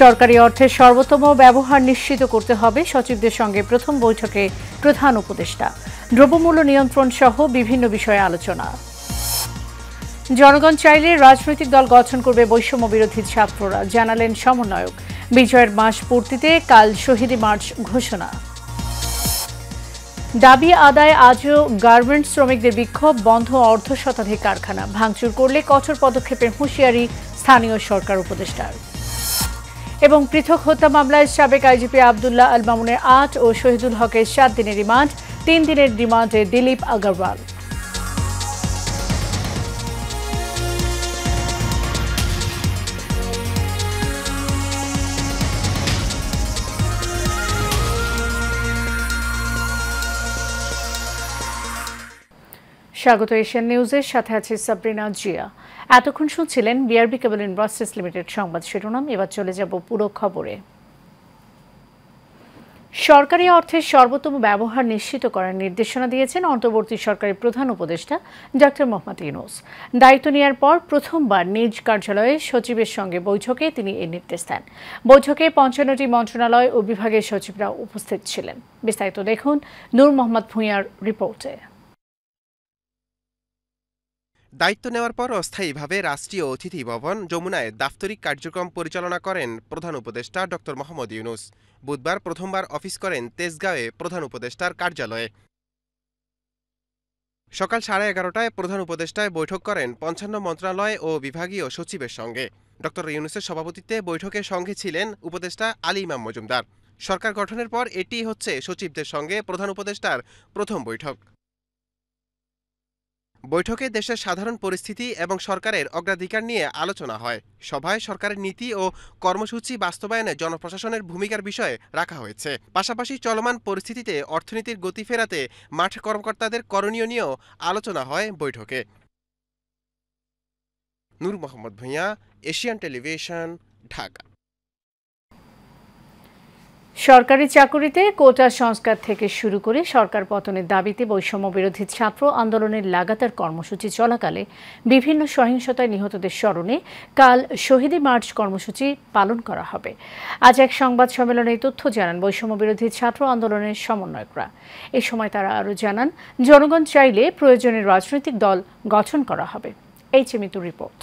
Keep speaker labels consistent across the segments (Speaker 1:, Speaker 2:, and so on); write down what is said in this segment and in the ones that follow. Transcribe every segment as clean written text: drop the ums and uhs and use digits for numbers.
Speaker 1: সরকারি অর্থের সর্বোত্তম ব্যবহার নিশ্চিত করতে হবে সচিবদের সঙ্গে প্রথম বৈঠকে প্রধান উপদেষ্টা। দ্রব্যমূল্য নিয়ন্ত্রণ সহ বিভিন্ন বিষয়ে আলোচনা। জনগণ চাইলে রাজনৈতিক দল গঠন করবে বৈষম্য বিরোধী ছাত্ররা, জানালেন সমন্বয়ক। বিজয়ের মাস পূর্তিতে কাল শহীদি মার্চ ঘোষণা। দাবি আদায় আজও গার্মেন্টস শ্রমিকদের বিক্ষোভ, বন্ধ অর্ধশতাধিক কারখানা। ভাঙচুর করলে কঠোর পদক্ষেপের হুঁশিয়ারি স্থানীয় সরকার উপদেষ্টার। এবং পৃথক হত্যা মামলায় সাবেক আইজিপি আবদুল্লাহ আল মামুনের 8 ও শহীদুল হকের 7 দিনের রিমান্ড, 3 দিনের রিমান্ডে দিলীপ আগরওয়াল। স্বাগত এশিয়ান নিউজের সাথে আছে সাবরিনা জিয়া। এতক্ষণ শুনছিলেন বিআরবি কেবল ইন্ডাস্ট্রিজ লিমিটেড সংবাদ শিরোনাম। এবার চলে যাব পুরো খবরে। সরকারি অর্থের সর্বোত্তম ব্যবহার নিশ্চিত করার নির্দেশনা দিয়েছেন অন্তর্বর্তী সরকারের প্রধান উপদেষ্টা ডক্টর মোহাম্মদ ইউনূস। দায়িত্ব নেওয়ার পর প্রথমবার নিজ কার্যালয়ে সচিবের সঙ্গে বৈঠকে তিনি এই নির্দেশ দেন। বৈঠকে 55টি মন্ত্রণালয় ও বিভাগের সচিবরা উপস্থিত ছিলেন। বিস্তারিত দেখুন নূর মোহাম্মদ ভূঁইয়ার রিপোর্টে।
Speaker 2: দায়িত্ব নেওয়ার পর অস্থায়ীভাবে রাষ্ট্রীয় অতিথি ভবন যমুনায় দাপ্তরিক কার্যক্রম পরিচালনা করেন প্রধান উপদেষ্টা ড মোহাম্মদ ইউনূস। বুধবার প্রথমবার অফিস করেন তেজগাঁওয়ে প্রধান উপদেষ্টার কার্যালয়ে। সকাল 11:30টায় প্রধান উপদেষ্টায় বৈঠক করেন 55 মন্ত্রণালয় ও বিভাগীয় সচিবের সঙ্গে। ড ইউনূসের সভাপতিত্বে বৈঠকের সঙ্গে ছিলেন উপদেষ্টা আলী ইমাম মজুমদার। সরকার গঠনের পর এটি হচ্ছে সচিবদের সঙ্গে প্রধান উপদেষ্টার প্রথম বৈঠক। বৈঠকে দেশের সাধারণ পরিস্থিতি এবং সরকারের অগ্রাধিকার নিয়ে আলোচনা হয়। সভায় সরকারের নীতি ও কর্মসূচি বাস্তবায়নে জনপ্রশাসনের ভূমিকার বিষয়ে রাখা হয়েছে। পাশাপাশি চলমান পরিস্থিতিতে অর্থনীতির গতি ফেরাতে মাঠ কর্মকর্তাদের করণীয় নিয়েও আলোচনা হয় বৈঠকে। নূর মোহাম্মদ ভূঁইয়া, এশিয়ান টেলিভিশন, ঢাকা।
Speaker 1: সরকারি চাকুরিতে কোটা সংস্কার থেকে শুরু করে সরকার পতনের দাবিতে বৈষম্য বিরোধী ছাত্র আন্দোলনের লাগাতার কর্মসূচি চলাকালে বিভিন্ন সহিংসতায় নিহতদের স্মরণে কাল শহীদি মার্চ কর্মসূচি পালন করা হবে। আজ এক সংবাদ সম্মেলনে এই তথ্য জানান বৈষম্য বিরোধী ছাত্র আন্দোলনের সমন্বয়করা। এ সময় তারা আরও জানান, জনগণ চাইলে প্রয়োজনে রাজনৈতিক দল গঠন করা হবে। মিতুর রিপোর্ট।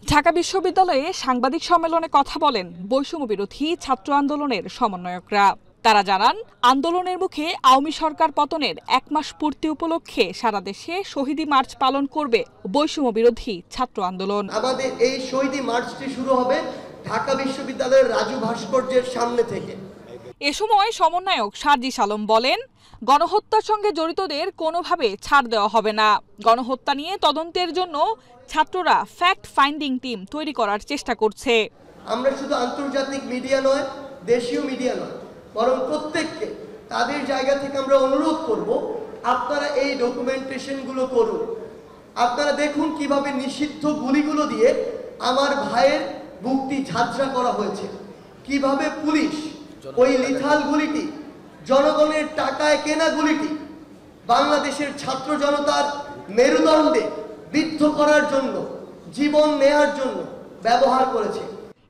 Speaker 3: ঢাকা বিশ্ববিদ্যালয়ে সাংবাদিক সম্মেলনে কথা বলেন বৈষম্য বিরোধী ছাত্র আন্দোলনের সমন্বয়করা। তারা জানান, আন্দোলনের মুখে আওয়ামী সরকার পতনের 1 মাস পূর্তি উপলক্ষে সারা দেশে শহীদি মার্চ পালন করবে বৈষম্য বিরোধী ছাত্র আন্দোলন।
Speaker 4: আমাদের এই শহীদি মার্চটি শুরু হবে ঢাকা বিশ্ববিদ্যালয়ের রাজু ভাস্কর্যের সামনে থেকে।
Speaker 3: এ সময় সমন্বয়ক সার্জিস আলম বলেন, গণহত্যার সঙ্গে জড়িতদের কোনোভাবে ছাড় দেওয়া হবে না। গণহত্যা নিয়ে তদন্তের জন্য ছাত্ররা ফ্যাক্ট ফাইন্ডিং টিম তৈরি করার চেষ্টা করছে।
Speaker 4: আমরা শুধু আন্তর্জাতিক মিডিয়া নয়, দেশীয় মিডিয়া নয়, বরং প্রত্যেককে তাদের জায়গা থেকে আমরা অনুরোধ করব, আপনারা এই ডকুমেন্টেশনগুলো করুন। আপনারা দেখুন কিভাবে নিষিদ্ধ গুলিগুলো দিয়ে আমার ভাইয়ের বুকটি ঝাঁঝরা করা হয়েছে, কিভাবে পুলিশ ওই লিথাল গুলিটি, জনগণের টাকায় কেনা গুলিটি বাংলাদেশের ছাত্র জনতার মেরুদণ্ডে বিদ্ধ করার জন্য, জীবন নেয়ার জন্য ব্যবহার করেছে।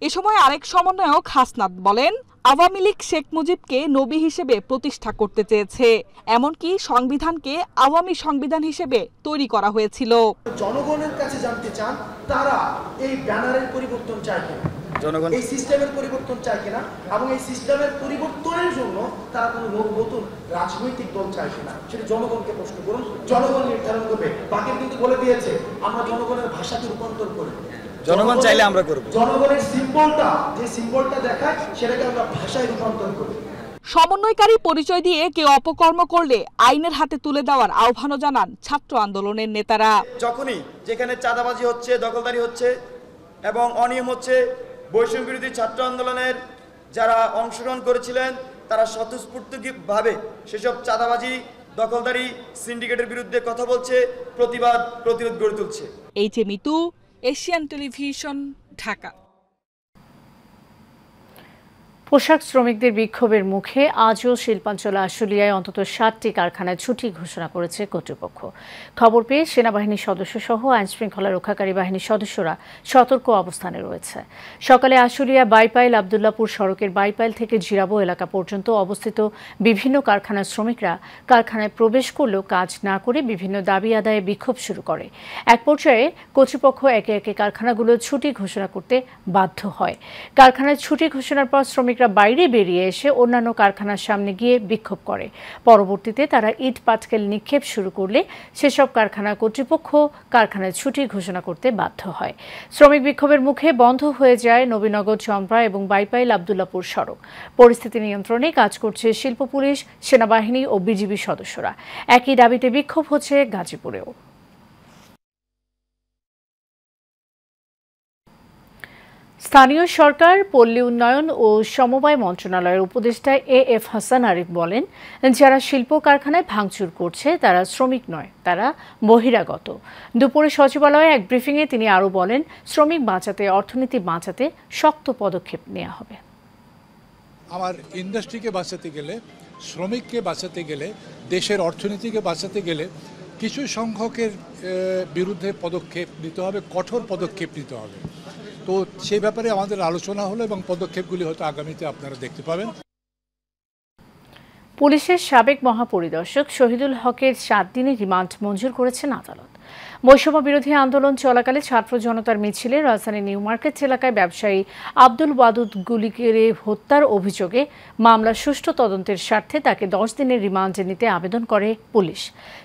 Speaker 3: এ সময় আরেক সমন্বয়ক হাসনাত বলেন, আওয়ামী লীগ শেখ মুজিবকে নবী হিসেবে প্রতিষ্ঠা করতে চেয়েছে, এমনকি সংবিধানকে আওয়ামী সংবিধান হিসেবে তৈরি করা হয়েছিল।
Speaker 5: জনগণের কাছে জানতে চান তারা এই ব্যানারের পরিবর্তন চায় কিনা, জনগণ এই সিস্টেমের পরিবর্তন চায় কিনা, এবং এই সিস্টেমের পরিবর্তনের জন্য তারা কোনো নতুন রাজনৈতিক দল চায় কিনা, সেটা জনগণকে প্রশ্ন করুন, জনগণ নির্ধারণ করবে। বাকি কিন্তু বলে দিয়েছে আমরা জনগণের ভাষাকে রূপান্তর করি, জনগণ চাইলে আমরা করব। জনগণের সিম্বলটা, যে সিম্বলটা দেখায় সেটাকে আমরা ভাষায় রূপান্তর করি।
Speaker 3: সমন্বয়কারী পরিচয় দিয়ে কেউ অপকর্ম করলে আইনের হাতে তুলে দেওয়ার আহ্বানও জানান ছাত্র আন্দোলনের নেতারা।
Speaker 6: যখনই যেখানে চাঁদাবাজি হচ্ছে, দখলদারি হচ্ছে এবং অনিয়ম হচ্ছে, বৈষম্য বিরোধী ছাত্র আন্দোলনের যারা অংশগ্রহণ করেছিলেন তারা স্বতঃস্ফূর্তভাবে সেসব চাঁদাবাজি, দখলদারি, সিন্ডিকেটের বিরুদ্ধে কথা বলছে, প্রতিরোধ গড়ে তুলছে।
Speaker 3: Mitu, Asian television, Dhaka.
Speaker 1: পোশাক শ্রমিকদের বিক্ষোভের মুখে আজও শিল্পাঞ্চল আশুলিয়ায় অন্তত ৭টি কারখানায় ছুটি ঘোষণা করেছে কর্তৃপক্ষ। খবর পেয়ে সেনাবাহিনীর সদস্যসহ আইনশৃঙ্খলা রক্ষাকারী বাহিনীর সদস্যরা সতর্ক অবস্থানে রয়েছে। সকালে আশুলিয়া বাইপাইল আবদুল্লাপুর সড়কের বাইপাইল থেকে জিরাবো এলাকা পর্যন্ত অবস্থিত বিভিন্ন কারখানার শ্রমিকরা কারখানায় প্রবেশ করলেও কাজ না করে বিভিন্ন দাবি আদায়ে বিক্ষোভ শুরু করে। এক পর্যায়ে কর্তৃপক্ষ একে একে কারখানাগুলো ছুটি ঘোষণা করতে বাধ্য হয়। কারখানায় ছুটি ঘোষণার পর শ্রমিকরা বাইরে বেরিয়ে এসে অন্যান্য কারখানার সামনে গিয়ে বিক্ষোভ করে। পরবর্তীতে তারা ইট পাটকেল নিক্ষেপ শুরু করলে সেসব কারখানা কর্তৃপক্ষ কারখানায় ছুটি ঘোষণা করতে বাধ্য হয়। শ্রমিক বিক্ষোভের মুখে বন্ধ হয়ে যায় নবীনগর চম্পা এবং বাইপাইল আবদুল্লাপুর সড়ক। পরিস্থিতি নিয়ন্ত্রণে কাজ করছে শিল্প পুলিশ, সেনাবাহিনী ও বিজিবি সদস্যরা। একই দাবিতে বিক্ষোভ হচ্ছে গাজীপুরেও। স্থানীয় সরকার, পল্লী উন্নয়ন ও সমবায় মন্ত্রণালয়ের উপদেষ্টা এএফ হাসান আরিফ বলেন, যারা শিল্প কারখানায় ভাঙচুর করছে তারা শ্রমিক নয়, তারা বহিরাগত। দুপুরে সচিবালয়ে এক ব্রিফিংয়ে তিনি আরও বলেন, শ্রমিক বাঁচাতে, অর্থনীতি বাঁচাতে শক্ত পদক্ষেপ নেওয়া হবে।
Speaker 7: আমার ইন্ডাস্ট্রিকে বাঁচাতে গেলে, শ্রমিককে বাঁচাতে গেলে, দেশের অর্থনীতিকে বাঁচাতে গেলে কিছু সংখ্যকের বিরুদ্ধে পদক্ষেপ নিতে হবে, কঠোর পদক্ষেপ নিতে হবে। তো সেই ব্যাপারে আমাদের আলোচনা হলো এবং পদক্ষেপগুলি হয়তো আগামীতে আপনারা দেখতে পাবেন।
Speaker 1: পুলিশের সাবেক মহাপরিদর্শক শহীদুল হকের 7 দিনের রিমান্ড মঞ্জুর করেছেন আদালত। বৈষম্য বিরোধী আন্দোলন চলাকালে ছাত্র জনতার মিছিলে রাজধানীর নিউ মার্কেট এলাকায় ব্যবসায়ী আব্দুল ওয়াদুদ গুলিকে হত্যার অভিযোগে মামলার সুষ্ঠু তদন্তের স্বার্থে তাকে 10 দিনের রিমান্ডে নিতে আবেদন করে পুলিশ।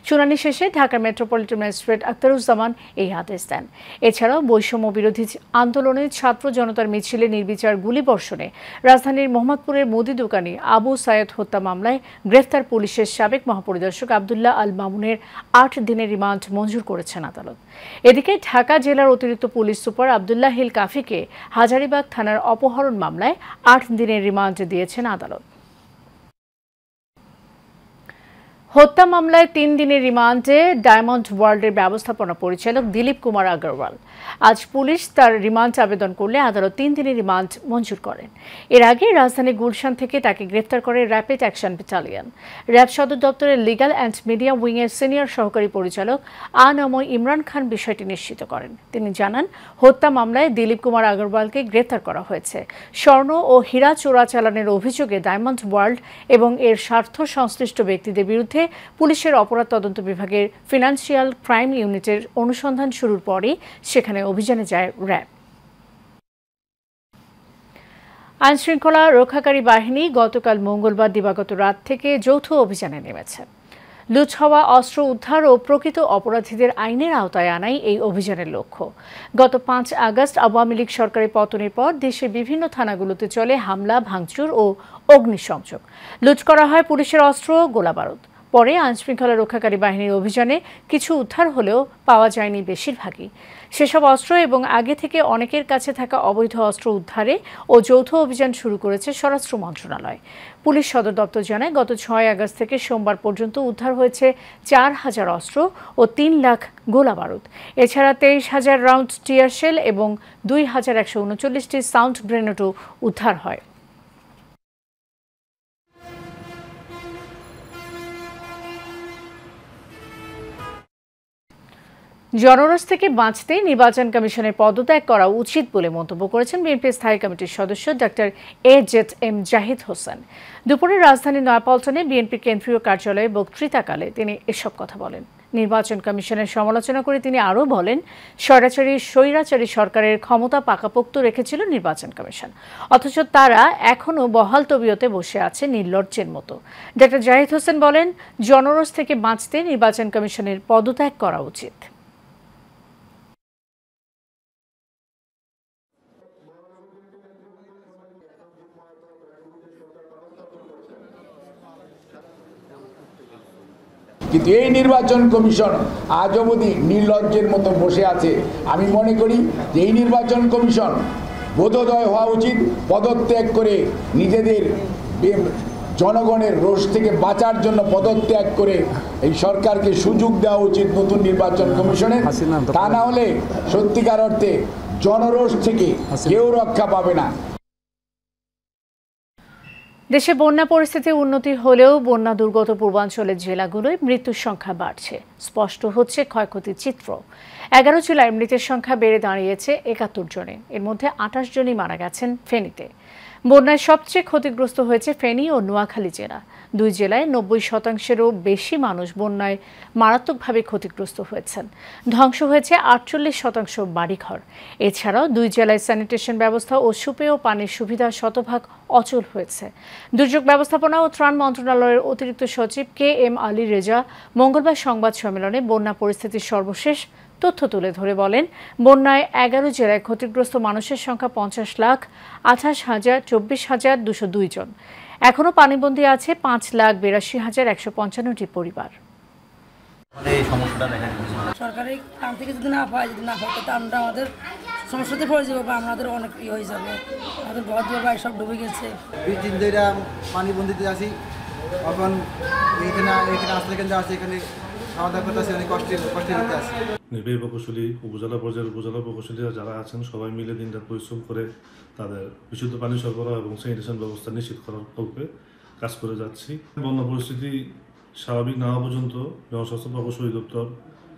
Speaker 1: শুনানি শেষে ঢাকা মেট্রোপলিটন ম্যাজিস্ট্রেট আখতারুজ্জামান এই আদেশ দেন। এছাড়াও বৈষম্য বিরোধী আন্দোলনে ছাত্র জনতার মিছিলে নির্বিচার গুলিবর্ষণে রাজধানীর মোহাম্মদপুরের মুদি দোকানি আবু সায়েদ হত্যা মামলায় গ্রেফতার পুলিশের সাবেক মহাপরিদর্শক আবদুল্লাহ আল মামুনের 8 দিনের রিমান্ড মঞ্জুর করেছেন আদালত। এদিকে ঢাকা জেলার অতিরিক্ত পুলিশ সুপার আবদুল্লাহ হিল কাফিকে হাজারীবাগ থানার অপহরণ মামলায় 8 দিনের রিমান্ড দিয়েছেন আদালত। হত্যা মামলায় 3 দিনের রিমান্ডে ডায়মন্ড ওয়ার্ল্ডের ব্যবস্থাপনা পরিচালক দিলীপ কুমার আগরওয়াল। আজ পুলিশ তার রিমান্ড আবেদন করলে আদালত 3 দিনের রিমান্ড মঞ্জুর করেন। এর আগে রাজধানীর গুলশান থেকে তাকে গ্রেফতার করে র্যাপিড অ্যাকশন ব্যাটালিয়ন। র্যাব সদর দপ্তরের লিগ্যাল অ্যান্ড মিডিয়া উইংয়ের সিনিয়র সহকারী পরিচালক আনময় ইমরান খান বিষয়টি নিশ্চিত করেন। তিনি জানান, হত্যা মামলায় দিলীপ কুমার আগরওয়ালকে গ্রেফতার করা হয়েছে। স্বর্ণ ও হীরা চোরাচালানের অভিযোগে ডায়মন্ড ওয়ার্ল্ড এবং এর স্বার্থ সংশ্লিষ্ট ব্যক্তিদের বিরুদ্ধে পুলিশের অপরাধ তদন্ত বিভাগের ফিনান্সিয়াল ক্রাইম ইউনিটের অনুসন্ধান শুরুর পরই সেখানে অভিযানে যায় র্যাব। আইনশৃঙ্খলা রক্ষাকারী বাহিনী গতকাল মঙ্গলবার দিবাগত রাত থেকে যৌথ অভিযানে নেমেছে। লুট হওয়া অস্ত্র উদ্ধার ও প্রকৃত অপরাধীদের আইনের আওতায় আনাই এই অভিযানের লক্ষ্য। গত 5 আগস্ট আওয়ামী লীগ সরকারের পতনের পর দেশের বিভিন্ন থানাগুলোতে চলে হামলা, ভাঙচুর ও অগ্নিসংযোগ। লুট করা হয় পুলিশের অস্ত্র, গোলাবারুদ। পরে আইনশৃঙ্খলা রক্ষাকারী বাহিনীর অভিযানে কিছু উদ্ধার হলেও পাওয়া যায়নি বেশিরভাগই। সেসব অস্ত্র এবং আগে থেকে অনেকের কাছে থাকা অবৈধ অস্ত্র উদ্ধারে ও যৌথ অভিযান শুরু করেছে স্বরাষ্ট্র মন্ত্রণালয়। পুলিশ সদর দপ্তর জানায়, গত 6 আগস্ট থেকে সোমবার পর্যন্ত উদ্ধার হয়েছে 4000 অস্ত্র ও 3 লাখ গোলাবারুদ। এছাড়া 23,000 রাউন্ড টিয়ার শেল এবং 2139টি সাউন্ড গ্রেনেডও উদ্ধার হয়। জনরোষ থেকে বাঁচতে নির্বাচন কমিশনের পদত্যাগ করা উচিত বলে মন্তব্য করেছেন বিএনপির স্থায়ী কমিটির সদস্য ডক্টর এজেড.এম. জাহিদ হোসেন। দুপুরে রাজধানীর নয়াপল্টনে বিএনপির কেন্দ্রীয় কার্যালয়ে বক্তৃতাকালে তিনি এসব কথা বলেন। নির্বাচন কমিশনের সমালোচনা করে তিনি আরও বলেন, স্বৈরাচারী সরকারের ক্ষমতা পাকাপোক্ত রেখেছিল নির্বাচন কমিশন, অথচ তারা এখনও বহাল তবিয়তে বসে আছে নির্লজ্জের মতো। ডক্টর জাহিদ হোসেন বলেন, জনরোষ থেকে বাঁচতে নির্বাচন কমিশনের পদত্যাগ করা উচিত।
Speaker 8: কিন্তু এই নির্বাচন কমিশন আজ অবধি নির্লজ্জের মতো বসে আছে। আমি মনে করি যে এই নির্বাচন কমিশন বোধোদয় হওয়া উচিত, পদত্যাগ করে নিজেদের জনগণের রোষ থেকে বাঁচার জন্য পদত্যাগ করে এই সরকারকে সুযোগ দেওয়া উচিত নতুন নির্বাচন কমিশনের। তা না হলে সত্যিকার অর্থে জনরোষ থেকে কেউ রক্ষা পাবে না।
Speaker 1: দেশে বন্যা পরিস্থিতি উন্নতি হলেও বন্যা দুর্গত পূর্বাঞ্চলের জেলাগুলোয় মৃত্যুর সংখ্যা বাড়ছে। স্পষ্ট হচ্ছে ক্ষয়ক্ষতির চিত্র। 11 জেলায় মৃতের সংখ্যা বেড়ে দাঁড়িয়েছে 71 জনে। এর মধ্যে 28 জনই মারা গেছেন ফেনীতে। বন্যায় সবচেয়ে ক্ষতিগ্রস্ত হয়েছে ফেনী ও নোয়াখালী জেলা। দুই জেলায় 90%-এরও বেশি মানুষ বন্যায় মারাত্মকভাবে ক্ষতিগ্রস্ত হয়েছেন। ধ্বংস হয়েছে 48% বাড়িঘর। এছাড়াও দুই জেলায় স্যানিটেশন ব্যবস্থা ও সুপেয় পানির সুবিধা শতভাগ অচল হয়েছে। দুর্যোগ ব্যবস্থাপনা ও ত্রাণ মন্ত্রণালয়ের অতিরিক্ত সচিব KM আলী রেজা মঙ্গলবার সংবাদ সম্মেলনে বন্যা পরিস্থিতির সর্বশেষ তথ্য তুলে ধরে বলেন, বন্যায় 11 জেলায় ক্ষতিগ্রস্ত মানুষের সংখ্যা 50,28,24,202 জন। এখনো পানিবন্দী আছে 5,82,155টি পরিবার।
Speaker 9: সরকারি কাম থেকে যদি না পাই তো আমরা আমাদের সমস্যাতে পড়ে যাবো বা আমাদের অনেক হয়ে যাবে। আমাদের ঘর দুয়ার সব ডুবে গেছে।
Speaker 10: 2-3 দিন পানিবন্দিতে আছি। এখন এখানে আসলে এখানে খাওয়া দাওয়া করতে অনেক কষ্টের মধ্যে আছে।
Speaker 11: নির্বাহী প্রকৌশলী, উপজেলা পর্যায়ের উপজেলা প্রকৌশলীরা যারা আছেন সবাই মিলে দিনরাত পরিশ্রম করে তাদের বিশুদ্ধ পানি সরবরাহ এবং স্যানিটেশন ব্যবস্থা নিশ্চিত করার লক্ষ্যে কাজ করে যাচ্ছি। বন্যা পরিস্থিতি স্বাভাবিক না হওয়া পর্যন্ত জনস্বাস্থ্য প্রকৌশলী দপ্তর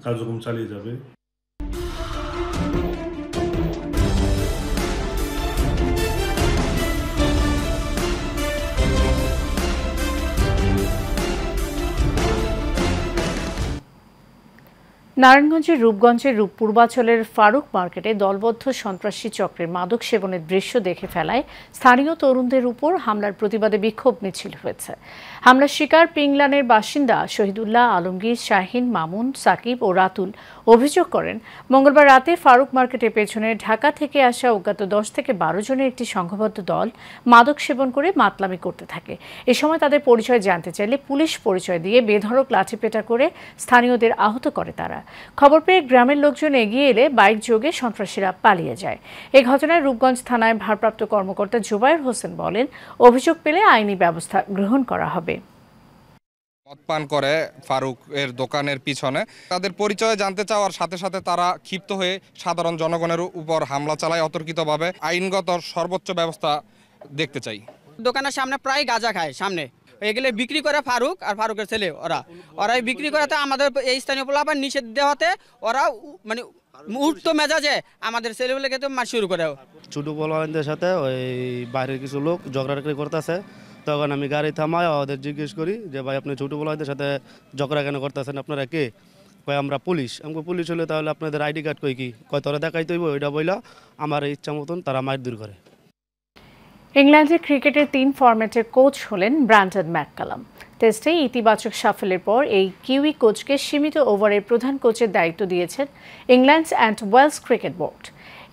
Speaker 11: কার্যক্রম চালিয়ে যাবে।
Speaker 1: নারায়ণগঞ্জের রূপগঞ্জের পূর্বাঞ্চলের ফারুক মার্কেটে দলবদ্ধ সন্ত্রাসী চক্রের মাদক সেবনের দৃশ্য দেখে ফেলায় স্থানীয় তরুণদের উপর হামলার প্রতিবাদে বিক্ষোভ মিছিল হয়েছে। হামলার শিকার পিংলানের বাসিন্দা শহীদুল্লাহ আলমগীর, শাহিন, মামুন, সাকিব ও রাতুল অভিযোগ করেন, মঙ্গলবার রাতে ফারুক মার্কেটের পেছনে ঢাকা থেকে আসা অজ্ঞাত 10 থেকে 12 জনের একটি সংঘবদ্ধ দল মাদক সেবন করে মাতলামি করতে থাকে। এ সময় তাদের পরিচয় জানতে চাইলে পুলিশ পরিচয় দিয়ে বেধড়ক লাঠিপেটা করে স্থানীয়দের আহত করে তারা। খবর পেয়ে গ্রামের লোকজন এগিয়ে এলে বাইক যোগে সন্ত্রাসীরা পালিয়ে যায়। এই ঘটনায় রূপগঞ্জ থানায় ভারপ্রাপ্ত কর্মকর্তা জুবায়ের হোসেন বলেন, অভিযোগ পেলে আইনি ব্যবস্থা গ্রহণ করা হবে।
Speaker 12: মদ পান করে ফারুক এর দোকানের পিছনে তাদের পরিচয় জানতে চাওয়ার সাথে সাথে তারা ক্ষিপ্ত হয়ে সাধারণ জনগণের উপর হামলা চালায় অতর্কিতভাবে। আইনগত সর্বোচ্চ ব্যবস্থা দেখতে চাই।
Speaker 13: দোকানের সামনে প্রায় গাঁজা খায়, সামনে এগুলো বিক্রি করে ফারুক আর ফারুকের ছেলে, ওরাই বিক্রি করাতে আমাদের এই স্থানীয় পোলাপান নিষেধ দেওয়াতে ওরা মানে মুহূর্ত মেজাজে আমাদের ছেলেগুলোকে তো মার শুরু করে।
Speaker 14: ছোট পোলাপানদের সাথে ওই বাইরের কিছু লোক ঝগড়াঝাটি করতেছে, তখন আমি গাড়ি থামায় ওদের জিজ্ঞেস করি যে ভাই আপনি ছোট পোলাপানদের সাথে ঝগড়া কেন করতেছেন, আপনারা কে? কয় আমরা পুলিশ। আমাকে পুলিশ হলে তাহলে আপনাদের আইডি কার্ড কই কি? কয় তোরা দেখাইতে হইব, ওইটা বইলা আমার ইচ্ছা মতন তারা মারধর করে।
Speaker 1: ইংল্যান্ডের ক্রিকেটের 3 ফরম্যাটের কোচ হলেন ব্র্যান্ডন ম্যাককালাম। টেস্টে ইতিবাচক সাফল্যের পর এই কিউই কোচকে সীমিত ওভারের প্রধান কোচের দায়িত্ব দিয়েছেন England and Wales cricket board.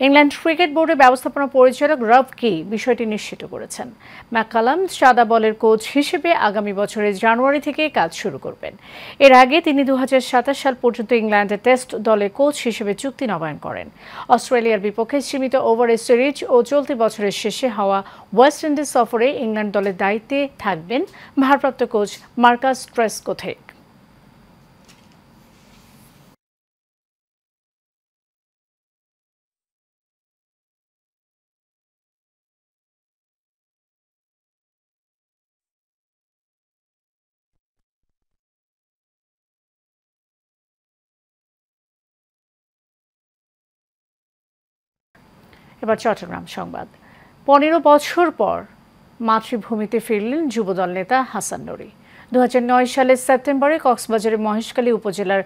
Speaker 1: England cricket বোর্ডের ব্যবস্থাপনা পরিচালক রব কি বিষয়টি নিশ্চিত করেছেন। ম্যাককালাম সাদা বলের কোচ হিসেবে আগামী বছরের জানুয়ারি থেকে কাজ শুরু করবেন। এর আগে তিনি 2027 সাল পর্যন্ত ইংল্যান্ডের টেস্ট দলে কোচ হিসেবে চুক্তি নবায়ন করেন। অস্ট্রেলিয়ার বিপক্ষে সীমিত ওভারের সিরিজ ও চলতি বছরের শেষে হওয়া ওয়েস্ট ইন্ডিজ সফরে ইংল্যান্ড দলের দায়িত্বে থাকবেন ভারপ্রাপ্ত কোচ মার্কাস ট্রেসকোথে। এবার চট্টগ্রাম সংবাদ। 15 বছর পর মাতৃভূমিতে ফিরলেন যুবদল নেতা হাসান নুরি। 2009 সালের সেপ্টেম্বরে কক্সবাজারের মহেশখালী উপজেলার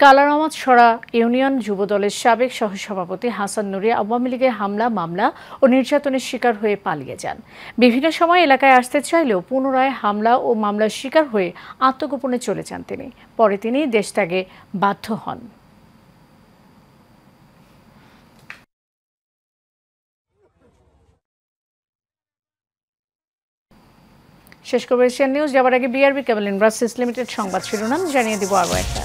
Speaker 1: কালারামাত সরা ইউনিয়ন যুবদলের সাবেক সহসভাপতি হাসান নুরি আওয়ামী লীগের হামলা, মামলা ও নির্যাতনের শিকার হয়ে পালিয়ে যান। বিভিন্ন সময় এলাকায় আসতে চাইলেও পুনরায় হামলা ও মামলার শিকার হয়ে আত্মগোপনে চলে যান তিনি। পরে তিনি দেশত্যাগে বাধ্য হন। শেষ করবো এশিয়ান নিউজ। যাবার আগে বিআরবি কেবল ইন্ডাস্ট্রিজ লিমিটেড সংবাদ শিরোনাম জানিয়ে দিব আরও একটা।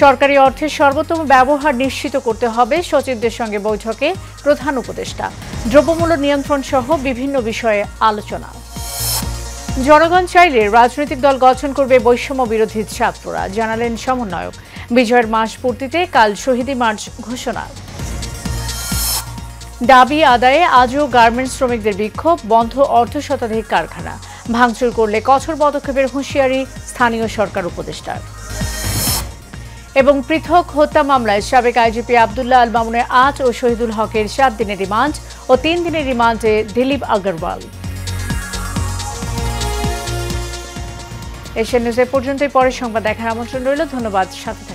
Speaker 1: সরকারি অর্থের সর্বোত্তম ব্যবহার নিশ্চিত করতে হবে সচিবদের সঙ্গে বৈঠকে প্রধান উপদেষ্টা। দ্রব্যমূল্য নিয়ন্ত্রণ সহ বিভিন্ন বিষয়ে আলোচনা। জনগণ চাইলে রাজনৈতিক দল গঠন করবে বৈষম্য বিরোধী ছাত্ররা, জানালেন সমন্বয়ক। বিজয়ের মাস পূর্তিতে কাল শহীদি মার্চ ঘোষণা। দাবি আদায়ে আজও গার্মেন্টস শ্রমিকদের বিক্ষোভ, বন্ধ অর্ধশতাধিক কারখানা। ভাঙচুর করলে কঠোর পদক্ষেপের হুঁশিয়ারি স্থানীয় সরকার উপদেষ্টার। এবং পৃথক হত্যা মামলায় সাবেক আইজিপি আব্দুল্লাহ আল মামুনের 8 ও শহীদুল হকের 7 দিনের রিমান্ড ও 3 দিনের রিমান্ডে দিলীপ আগরওয়াল। এশিয়ান নিউজ এ পর্যন্তই, পরের সংবাদ দেখার আমন্ত্রণ রইল। ধন্যবাদ, সাথে